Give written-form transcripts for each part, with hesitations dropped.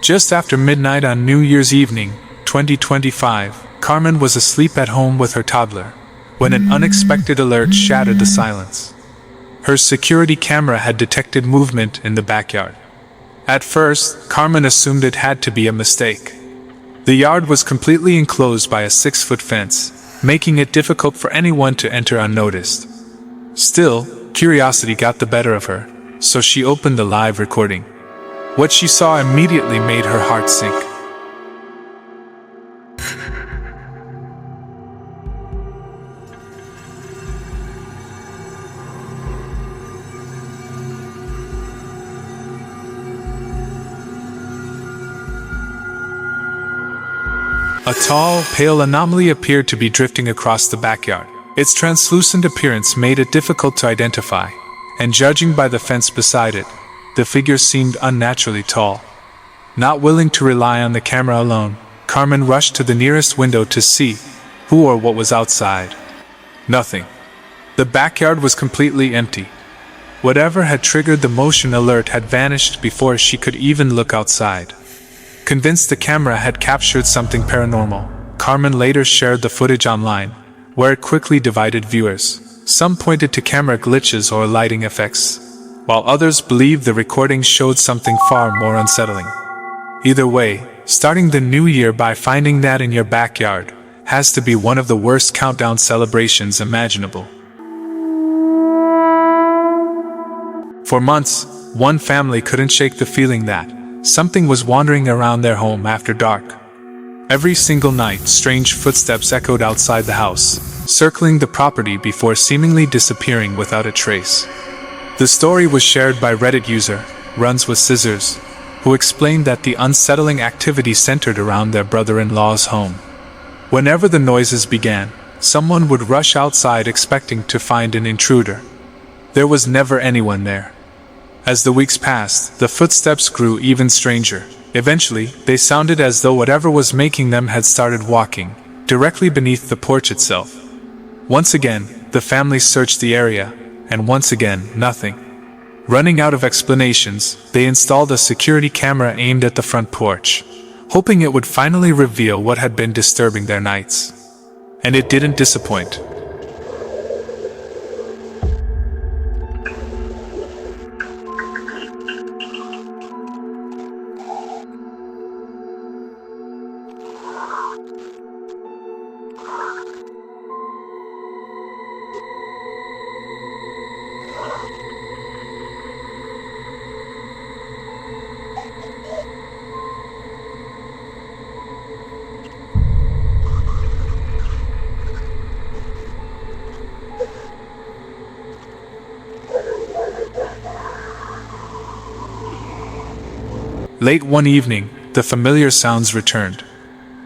Just after midnight on New Year's evening, 2025, Carmen was asleep at home with her toddler, when an unexpected alert shattered the silence. Her security camera had detected movement in the backyard. At first, Carmen assumed it had to be a mistake. The yard was completely enclosed by a 6-foot fence, making it difficult for anyone to enter unnoticed. Still, curiosity got the better of her, so she opened the live recording. What she saw immediately made her heart sink. A tall, pale anomaly appeared to be drifting across the backyard. Its translucent appearance made it difficult to identify, and judging by the fence beside it, the figure seemed unnaturally tall. Not willing to rely on the camera alone, Carmen rushed to the nearest window to see who or what was outside. Nothing. The backyard was completely empty. Whatever had triggered the motion alert had vanished before she could even look outside. Convinced the camera had captured something paranormal, Carmen later shared the footage online, where it quickly divided viewers. Some pointed to camera glitches or lighting effects, while others believed the recording showed something far more unsettling. Either way, starting the new year by finding that in your backyard has to be one of the worst countdown celebrations imaginable. For months, one family couldn't shake the feeling that something was wandering around their home after dark. Every single night, strange footsteps echoed outside the house, circling the property before seemingly disappearing without a trace. The story was shared by Reddit user, Runs with Scissors, who explained that the unsettling activity centered around their brother-in-law's home. Whenever the noises began, someone would rush outside expecting to find an intruder. There was never anyone there. As the weeks passed, the footsteps grew even stranger. Eventually, they sounded as though whatever was making them had started walking, directly beneath the porch itself. Once again, the family searched the area, and once again, nothing. Running out of explanations, they installed a security camera aimed at the front porch, hoping it would finally reveal what had been disturbing their nights. And it didn't disappoint. Late one evening, the familiar sounds returned.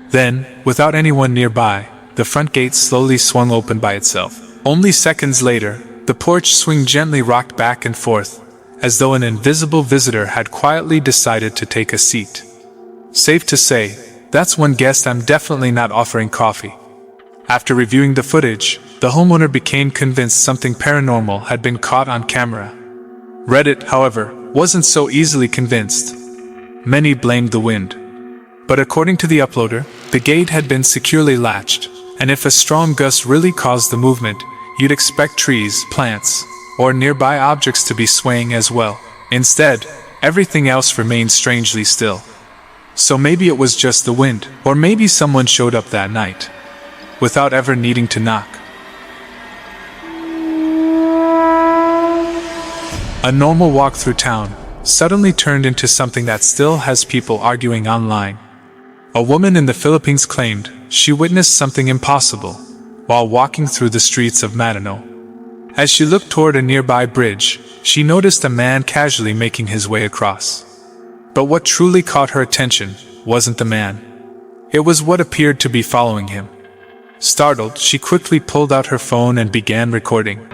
Then, without anyone nearby, the front gate slowly swung open by itself. Only seconds later, the porch swing gently rocked back and forth, as though an invisible visitor had quietly decided to take a seat. Safe to say, that's one guest I'm definitely not offering coffee. After reviewing the footage, the homeowner became convinced something paranormal had been caught on camera. Reddit, however, wasn't so easily convinced. Many blamed the wind. But according to the uploader, the gate had been securely latched, and if a strong gust really caused the movement, you'd expect trees, plants, or nearby objects to be swaying as well. Instead, everything else remained strangely still. So maybe it was just the wind, or maybe someone showed up that night, without ever needing to knock. A normal walk through town suddenly turned into something that still has people arguing online. A woman in the Philippines claimed she witnessed something impossible while walking through the streets of Manila. As she looked toward a nearby bridge, she noticed a man casually making his way across. But what truly caught her attention wasn't the man. It was what appeared to be following him. Startled, she quickly pulled out her phone and began recording.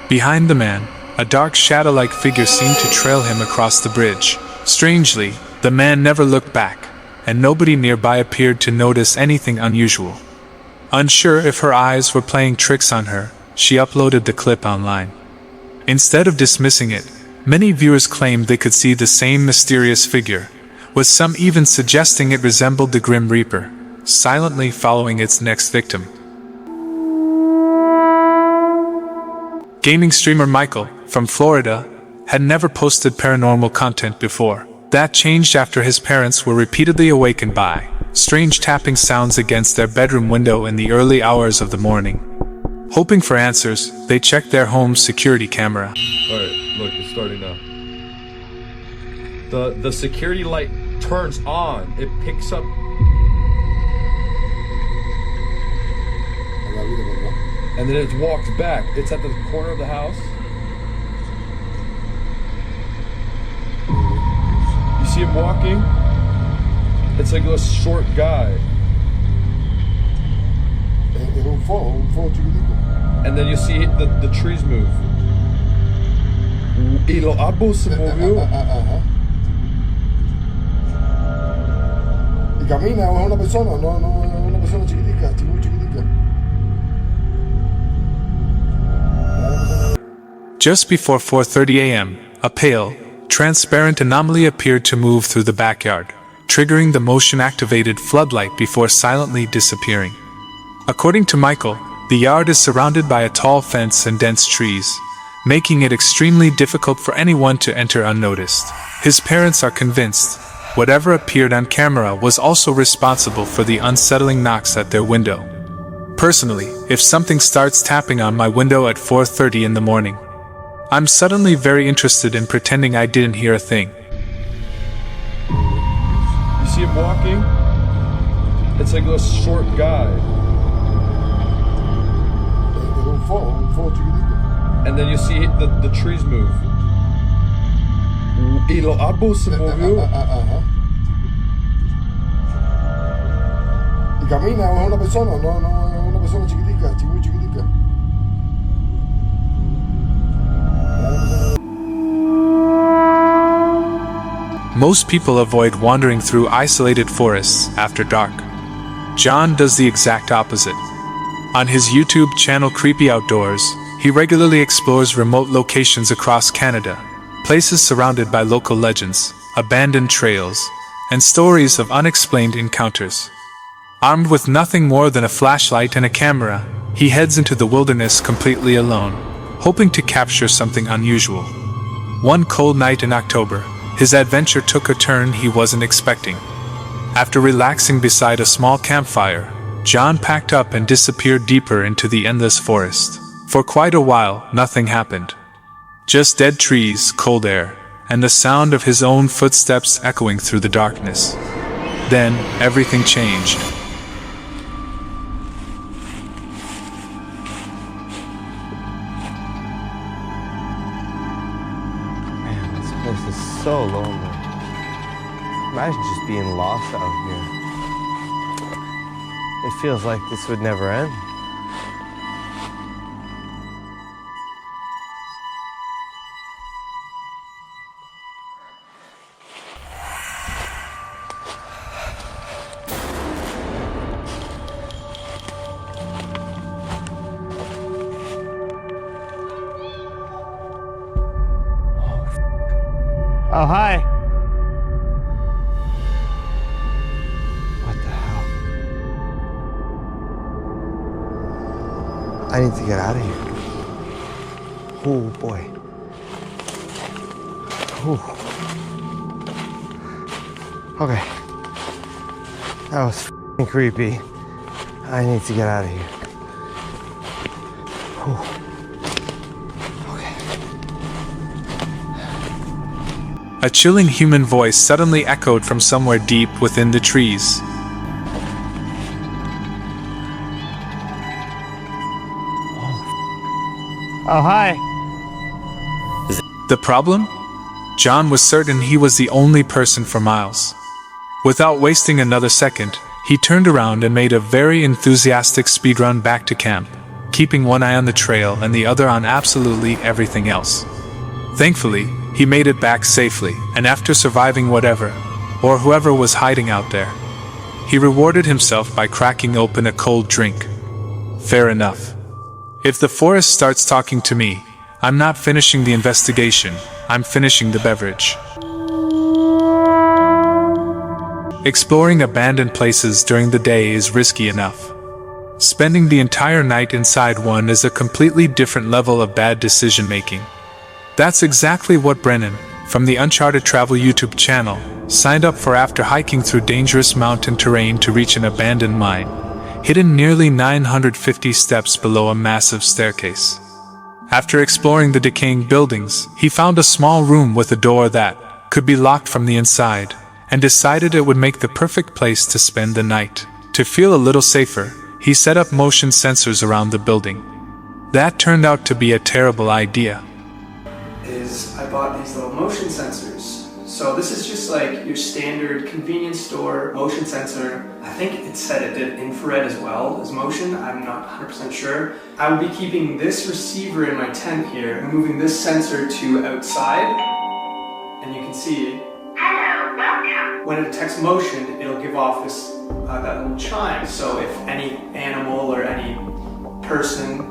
Behind the man, A dark shadow-like figure seemed to trail him across the bridge. Strangely, the man never looked back, and nobody nearby appeared to notice anything unusual. Unsure if her eyes were playing tricks on her, she uploaded the clip online. Instead of dismissing it, many viewers claimed they could see the same mysterious figure, with some even suggesting it resembled the Grim Reaper, silently following its next victim. Gaming streamer Michael, from Florida, had never posted paranormal content before. That changed after his parents were repeatedly awakened by strange tapping sounds against their bedroom window in the early hours of the morning. Hoping for answers, they checked their home's security camera. Alright, look, it's starting now. The security light turns on. It picks up. And then it walks back. It's at the corner of the house. You see him walking? It's like a short guy. And then you see the trees move. Y los árboles se movió. Y camina, es una persona, no es una persona chiquitica, muy chiquitica. Just before 4:30 a.m., a pale, transparent anomaly appeared to move through the backyard, triggering the motion-activated floodlight before silently disappearing. According to Michael, the yard is surrounded by a tall fence and dense trees, making it extremely difficult for anyone to enter unnoticed. His parents are convinced whatever appeared on camera was also responsible for the unsettling knocks at their window. Personally, if something starts tapping on my window at 4:30 in the morning, I'm suddenly very interested in pretending I didn't hear a thing. You see him walking? It's like a short guy. And then you see the trees move. Y los árboles se movió. Y camina, es una persona, no es una persona chiquitica, muy chiquitica. Most people avoid wandering through isolated forests after dark. John does the exact opposite. On his YouTube channel Creepy Outdoors, he regularly explores remote locations across Canada, places surrounded by local legends, abandoned trails, and stories of unexplained encounters. Armed with nothing more than a flashlight and a camera, he heads into the wilderness completely alone, hoping to capture something unusual. One cold night in October, his adventure took a turn he wasn't expecting. After relaxing beside a small campfire, John packed up and disappeared deeper into the endless forest. For quite a while, nothing happened. Just dead trees, cold air, and the sound of his own footsteps echoing through the darkness. Then, everything changed. Man, this place is so lonely. Imagine just being lost out here. It feels like this would never end. Oh, hi. What the hell? I need to get out of here. Oh, boy. Ooh. Okay. That was f***ing creepy. I need to get out of here. Ooh. A chilling human voice suddenly echoed from somewhere deep within the trees. Oh, hi. The problem? John was certain he was the only person for miles. Without wasting another second, he turned around and made a very enthusiastic speedrun back to camp, keeping one eye on the trail and the other on absolutely everything else. Thankfully, he made it back safely, and after surviving whatever, or whoever was hiding out there, he rewarded himself by cracking open a cold drink. Fair enough. If the forest starts talking to me, I'm not finishing the investigation, I'm finishing the beverage. Exploring abandoned places during the day is risky enough. Spending the entire night inside one is a completely different level of bad decision-making. That's exactly what Brennan, from the Uncharted Travel YouTube channel, signed up for after hiking through dangerous mountain terrain to reach an abandoned mine, hidden nearly 950 steps below a massive staircase. After exploring the decaying buildings, he found a small room with a door that could be locked from the inside, and decided it would make the perfect place to spend the night. To feel a little safer, he set up motion sensors around the building. That turned out to be a terrible idea. I bought these little motion sensors. So this is just like your standard convenience store motion sensor. I think it said it did infrared as well as motion. I'm not 100% sure. I will be keeping this receiver in my tent here and moving this sensor to outside. And you can see, hello, welcome. When it detects motion, it'll give off this that little chime. So if any animal or any person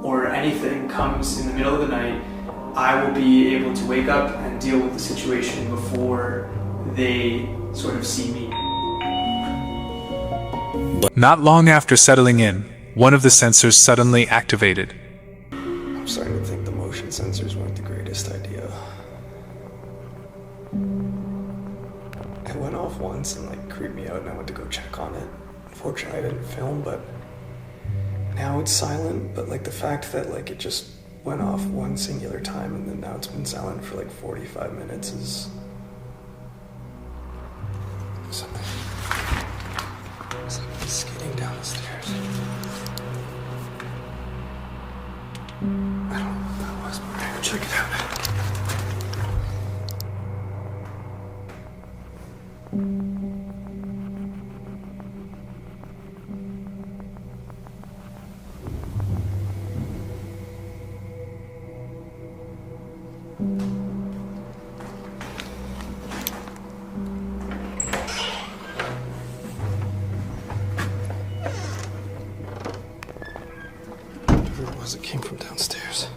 or anything comes in the middle of the night, I will be able to wake up and deal with the situation before they sort of see me. Not long after settling in, one of the sensors suddenly activated. I'm starting to think the motion sensors weren't the greatest idea. It went off once and creeped me out, and I went to go check on it. Unfortunately, I didn't film, but now it's silent. But the fact that it just went off one singular time and then now it's been silent for 45 minutes is something. Somebody's skating down the stairs. I don't know what that was, but I'm gonna check it out. It came from downstairs.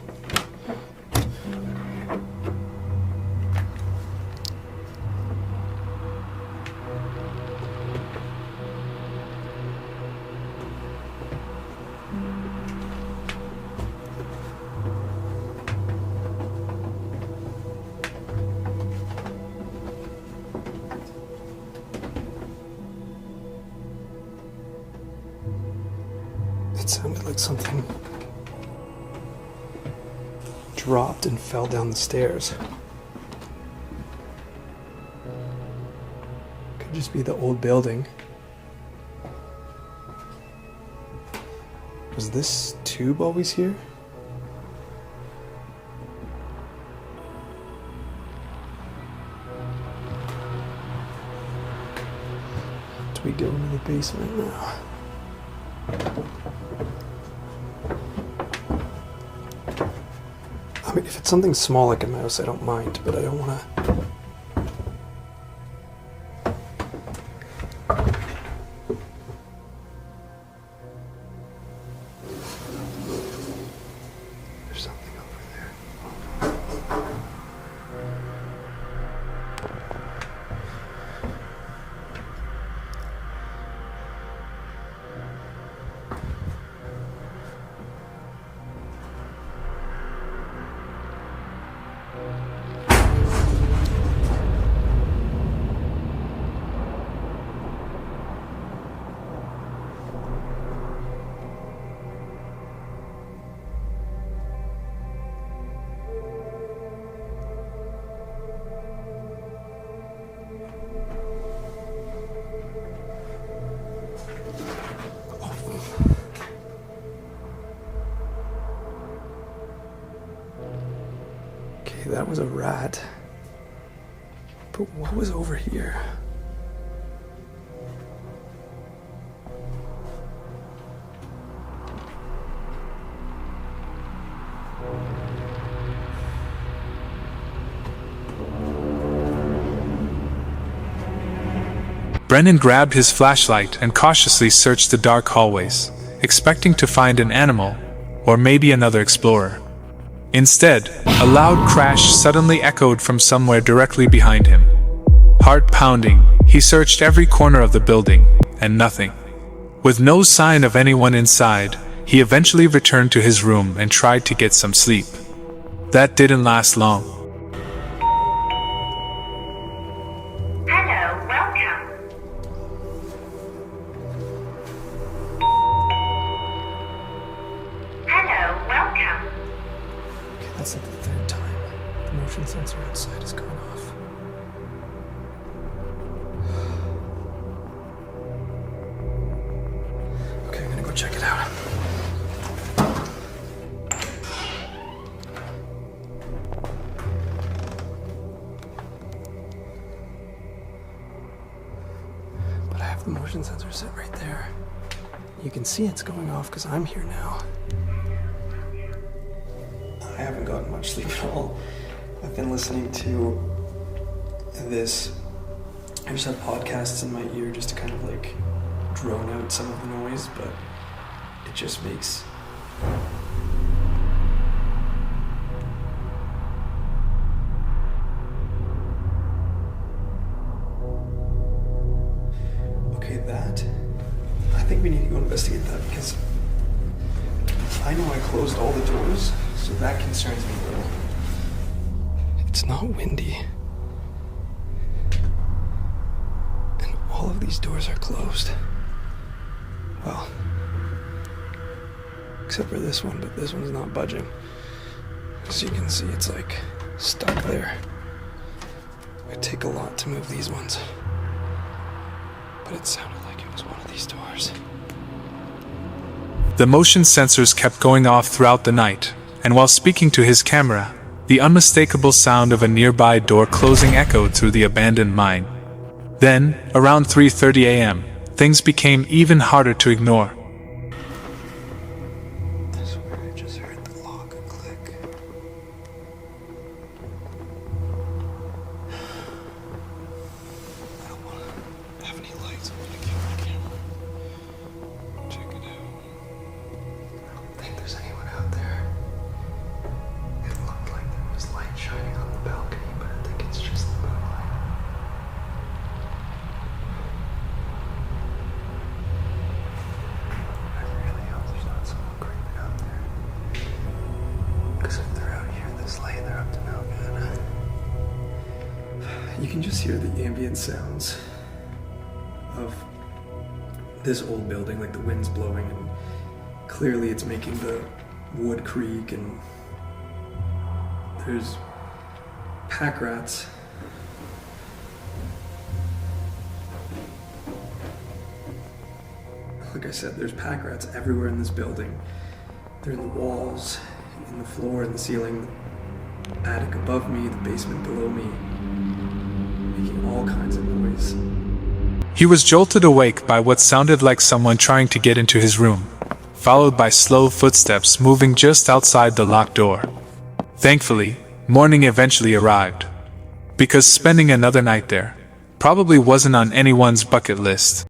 It sounded like something dropped and fell down the stairs. Could just be the old building. Was this tube always here? Do we go into the basement now? I mean, if it's something small like a mouse, I don't mind, but I don't want to... There's something over there. That was a rat. But what was over here? Brennan grabbed his flashlight and cautiously searched the dark hallways, expecting to find an animal, or maybe another explorer. Instead, a loud crash suddenly echoed from somewhere directly behind him. Heart pounding, he searched every corner of the building, and nothing. With no sign of anyone inside, he eventually returned to his room and tried to get some sleep. That didn't last long. Hello, welcome. Hello, welcome. Okay, that's like the third time. The motion sensor outside has gone off. Okay, I'm gonna go check it out. But I have the motion sensor set right there. You can see it's going off because I'm here now. I haven't gotten much sleep at all. I've been listening to this. I just have podcasts in my ear just to kind of like drone out some of the noise, but it just makes that. I think we need to go investigate that because I know I closed all the doors, so that concerns me a little. It's not windy. And all of these doors are closed. Well, except for this one, but this one's not budging. As you can see, it's like stuck there. It'd take a lot to move these ones. But it sounded like it was one of these doors. The motion sensors kept going off throughout the night, and while speaking to his camera, the unmistakable sound of a nearby door closing echoed through the abandoned mine. Then, around 3:30 a.m., things became even harder to ignore. I swear I just heard the lock click. I don't want to have any lights. I'm going to kill my camera. Check it out. I don't think there's anyone out there. It looked like there was light shining on the balcony, but I think it's just the moonlight. I really hope there's not someone creeping out there. Because if they're out here this late, they're up to no good. You can just hear the ambient sounds of this old building, like the wind's blowing, and clearly it's making the wood creak, and there's pack rats. Like I said, there's pack rats everywhere in this building. They're in the walls, in the floor, in the ceiling, the attic above me, the basement below me, making all kinds of noise. He was jolted awake by what sounded like someone trying to get into his room, followed by slow footsteps moving just outside the locked door. Thankfully, morning eventually arrived, because spending another night there probably wasn't on anyone's bucket list.